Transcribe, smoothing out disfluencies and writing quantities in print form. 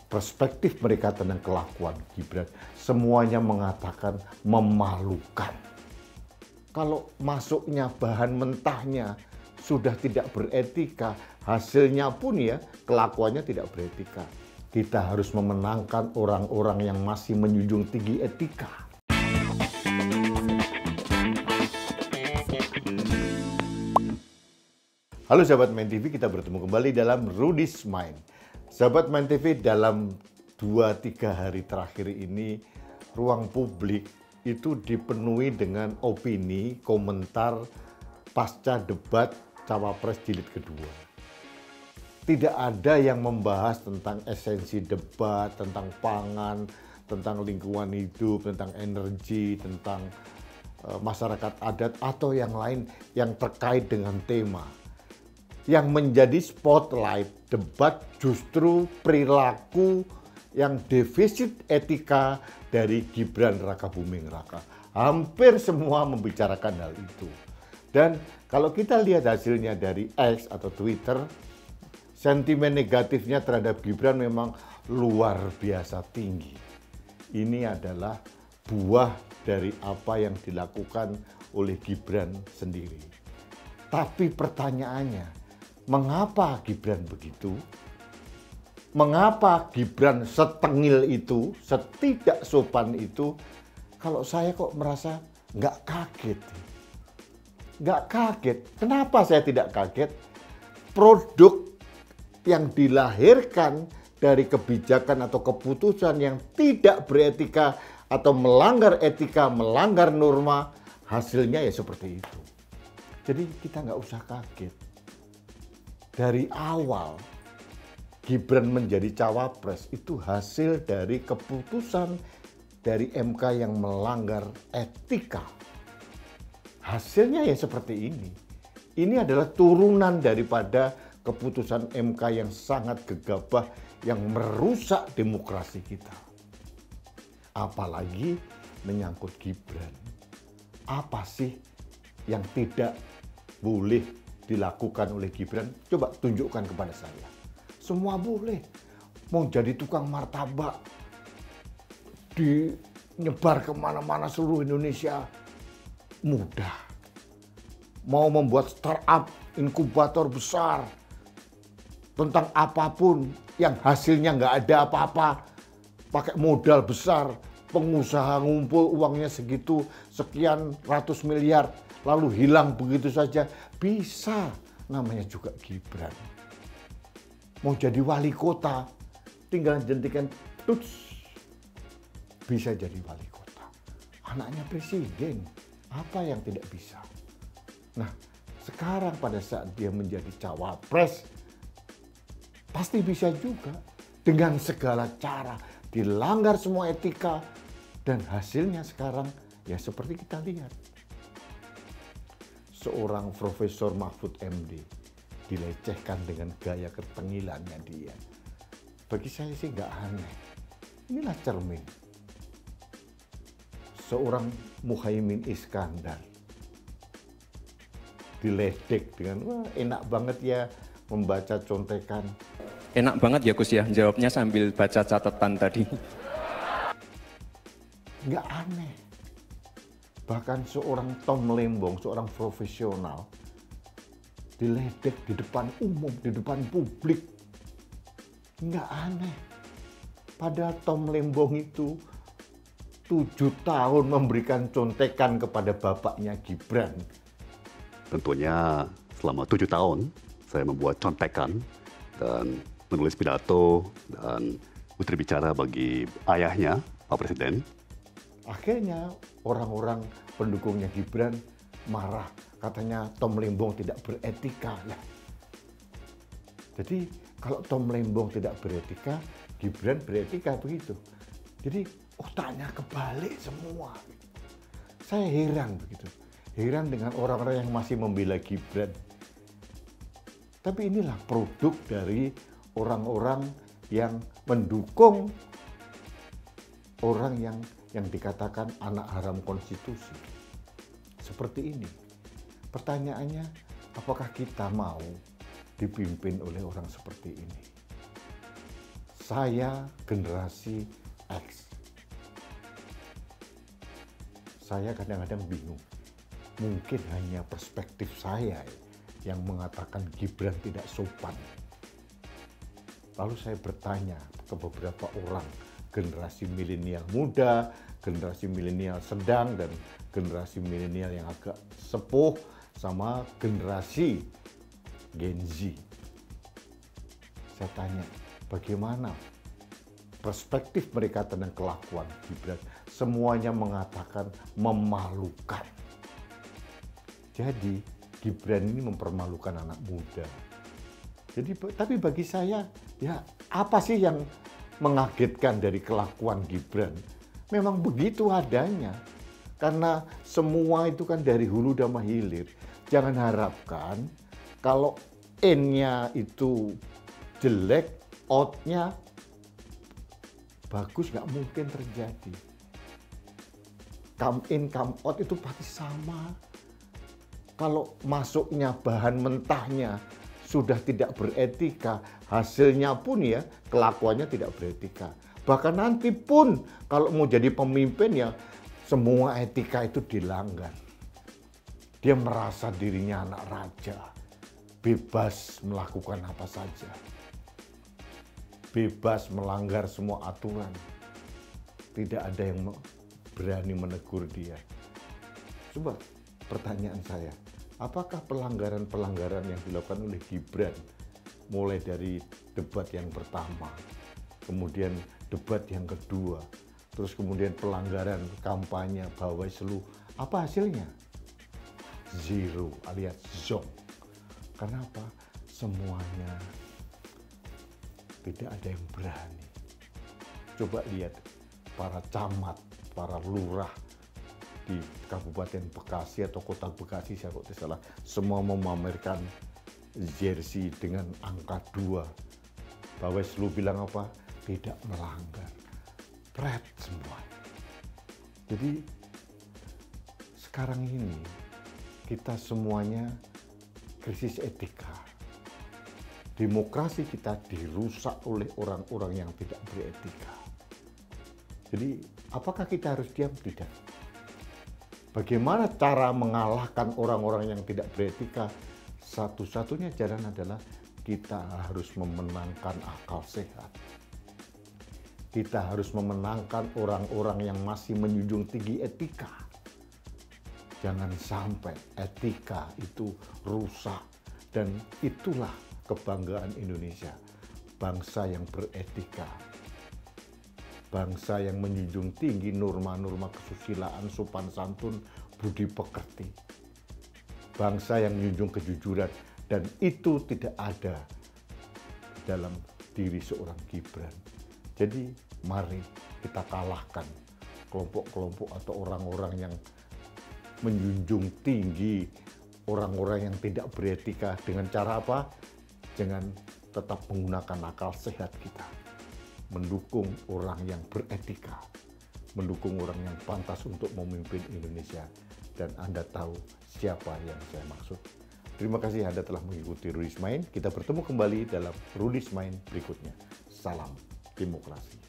perspektif mereka tentang kelakuan Gibran, semuanya mengatakan memalukan. Kalau masuknya bahan mentahnya sudah tidak beretika, hasilnya pun ya kelakuannya tidak beretika. Kita harus memenangkan orang-orang yang masih menjunjung tinggi etika. Halo sahabat Main TV, kita bertemu kembali dalam Rudy's Mind. Sahabat Main TV, dalam 2-3 hari terakhir ini ruang publik itu dipenuhi dengan opini, komentar pasca debat Cawapres Jilid kedua. Tidak ada yang membahas tentang esensi debat, tentang pangan, tentang lingkungan hidup, tentang energi, tentang masyarakat adat atau yang lain yang terkait dengan tema. Yang menjadi spotlight debat justru perilaku yang defisit etika dari Gibran Rakabuming Raka. Hampir semua membicarakan hal itu. Dan kalau kita lihat hasilnya dari X atau Twitter, sentimen negatifnya terhadap Gibran memang luar biasa tinggi. Ini adalah buah dari apa yang dilakukan oleh Gibran sendiri. Tapi pertanyaannya, mengapa Gibran begitu? Mengapa Gibran setengil itu, setidak sopan itu? Kalau saya kok merasa nggak kaget. Nggak kaget. Kenapa saya tidak kaget? Produk yang dilahirkan dari kebijakan atau keputusan yang tidak beretika atau melanggar etika, melanggar norma, hasilnya ya seperti itu. Jadi kita nggak usah kaget. Dari awal Gibran menjadi cawapres itu hasil dari keputusan dari MK yang melanggar etika. Hasilnya ya seperti ini. Ini adalah turunan daripada keputusan MK yang sangat gegabah yang merusak demokrasi kita. Apalagi menyangkut Gibran. Apa sih yang tidak boleh dilakukan oleh Gibran? Coba tunjukkan kepada saya. Semua boleh. Mau jadi tukang martabak, dinyebar kemana-mana seluruh Indonesia, mudah. Mau membuat startup, inkubator besar, tentang apapun yang hasilnya nggak ada apa-apa, pakai modal besar, pengusaha ngumpul uangnya segitu, sekian ratus miliar, lalu hilang begitu saja, bisa. Namanya juga Gibran. Mau jadi wali kota, tinggal jentikan tuts, bisa jadi wali kota. Anaknya presiden, apa yang tidak bisa? Nah, sekarang pada saat dia menjadi cawapres, pasti bisa juga dengan segala cara, dilanggar semua etika, dan hasilnya sekarang ya seperti kita lihat. Seorang Profesor Mahfud MD dilecehkan dengan gaya ketengilannya dia. Bagi saya sih nggak aneh. Inilah cermin. Seorang Muhaimin Iskandar diledek dengan, wah enak banget ya membaca contekan. Enak banget ya Gus ya, jawabnya sambil baca catatan tadi. Nggak aneh. Bahkan seorang Tom Lembong, seorang profesional, diledek di depan umum, di depan publik. Nggak aneh. Padahal Tom Lembong itu 7 tahun memberikan contekan kepada bapaknya Gibran. Tentunya selama 7 tahun saya membuat contekan dan menulis pidato dan berbicara bagi ayahnya, Pak Presiden. Akhirnya orang-orang pendukungnya Gibran marah. Katanya Tom Lembong tidak beretika. Nah, jadi kalau Tom Lembong tidak beretika, Gibran beretika begitu. Jadi otaknya kebalik semua. Saya heran begitu. Heran dengan orang-orang yang masih membela Gibran. Tapi inilah produk dari orang-orang yang mendukung orang yang dikatakan anak haram konstitusi. Seperti ini. Pertanyaannya, apakah kita mau dipimpin oleh orang seperti ini? Saya generasi X. Saya kadang-kadang bingung. Mungkin hanya perspektif saya yang mengatakan Gibran tidak sopan. Lalu saya bertanya ke beberapa orang, generasi milenial muda, generasi milenial sedang, dan generasi milenial yang agak sepuh, sama generasi Gen Z. Saya tanya, bagaimana perspektif mereka tentang kelakuan Gibran? Semuanya mengatakan memalukan. Jadi Gibran ini mempermalukan anak muda. Jadi, tapi bagi saya, ya apa sih yang mengagetkan dari kelakuan Gibran? Memang begitu adanya. Karena semua itu kan dari hulu sama hilir. Jangan harapkan kalau in-nya itu jelek, out-nya bagus, nggak mungkin terjadi. Come in, come out itu pasti sama. Kalau masuknya bahan mentahnya sudah tidak beretika, hasilnya pun ya kelakuannya tidak beretika. Bahkan nanti pun kalau mau jadi pemimpin ya semua etika itu dilanggar. Dia merasa dirinya anak raja, bebas melakukan apa saja. Bebas melanggar semua aturan. Tidak ada yang berani menegur dia. Coba pertanyaan saya, apakah pelanggaran-pelanggaran yang dilakukan oleh Gibran, mulai dari debat yang pertama, kemudian debat yang kedua, terus kemudian pelanggaran kampanye Bawaslu, apa hasilnya? Zero alias zonk. Kenapa? Semuanya tidak ada yang berani. Coba lihat para camat, para lurah di Kabupaten Bekasi atau Kota Bekasi, saya kok tidak salah, semua memamerkan jersey dengan angka 2. Bawaslu bilang apa? Tidak melanggar. Pret semua. Jadi sekarang ini kita semuanya krisis etika. Demokrasi kita dirusak oleh orang-orang yang tidak beretika. Jadi apakah kita harus diam? Tidak. Bagaimana cara mengalahkan orang-orang yang tidak beretika? Satu-satunya jalan adalah kita harus memenangkan akal sehat. Kita harus memenangkan orang-orang yang masih menjunjung tinggi etika. Jangan sampai etika itu rusak. Dan itulah kebanggaan Indonesia. Bangsa yang beretika. Bangsa yang menjunjung tinggi norma-norma kesusilaan, sopan santun, budi pekerti. Bangsa yang menjunjung kejujuran. Dan itu tidak ada dalam diri seorang Gibran. Jadi mari kita kalahkan kelompok-kelompok atau orang-orang yang menjunjung tinggi orang-orang yang tidak beretika. Dengan cara apa? Dengan tetap menggunakan akal sehat kita. Mendukung orang yang beretika. Mendukung orang yang pantas untuk memimpin Indonesia. Dan Anda tahu siapa yang saya maksud. Terima kasih Anda telah mengikuti Rudis Main. Kita bertemu kembali dalam Rudis Main berikutnya. Salam demokrasi.